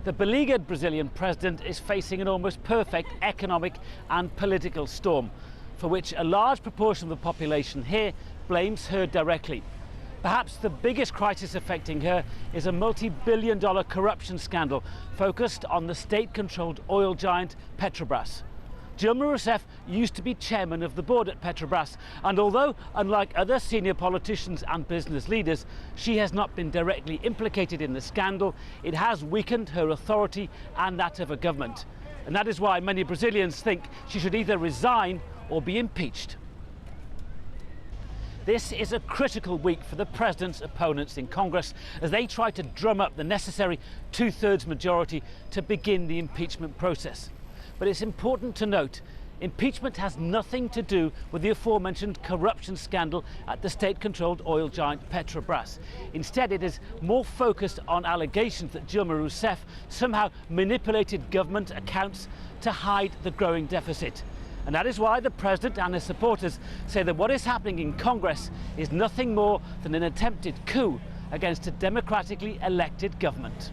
The beleaguered Brazilian president is facing an almost perfect economic and political storm, for which a large proportion of the population here blames her directly. Perhaps the biggest crisis affecting her is a multi-billion-dollar corruption scandal focused on the state-controlled oil giant Petrobras. Dilma Rousseff used to be chairman of the board at Petrobras, and although, unlike other senior politicians and business leaders, she has not been directly implicated in the scandal, it has weakened her authority and that of her government. And that is why many Brazilians think she should either resign or be impeached. This is a critical week for the president's opponents in Congress as they try to drum up the necessary two-thirds majority to begin the impeachment process. But it's important to note, impeachment has nothing to do with the aforementioned corruption scandal at the state-controlled oil giant Petrobras. Instead, it is more focused on allegations that Dilma Rousseff somehow manipulated government accounts to hide the growing deficit. And that is why the president and his supporters say that what is happening in Congress is nothing more than an attempted coup against a democratically elected government.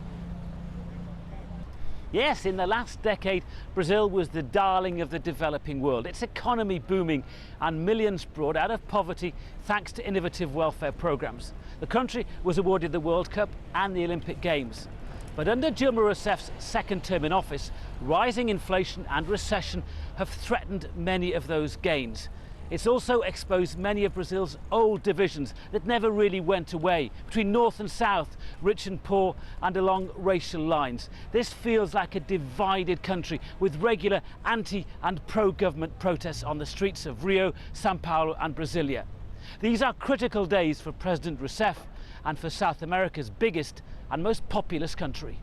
Yes, in the last decade, Brazil was the darling of the developing world, its economy booming and millions brought out of poverty thanks to innovative welfare programs. The country was awarded the World Cup and the Olympic Games. But under Dilma Rousseff's second term in office, rising inflation and recession have threatened many of those gains. It's also exposed many of Brazil's old divisions that never really went away, between north and south, rich and poor, and along racial lines. This feels like a divided country with regular anti- and pro-government protests on the streets of Rio, São Paulo and Brasilia. These are critical days for President Rousseff and for South America's biggest and most populous country.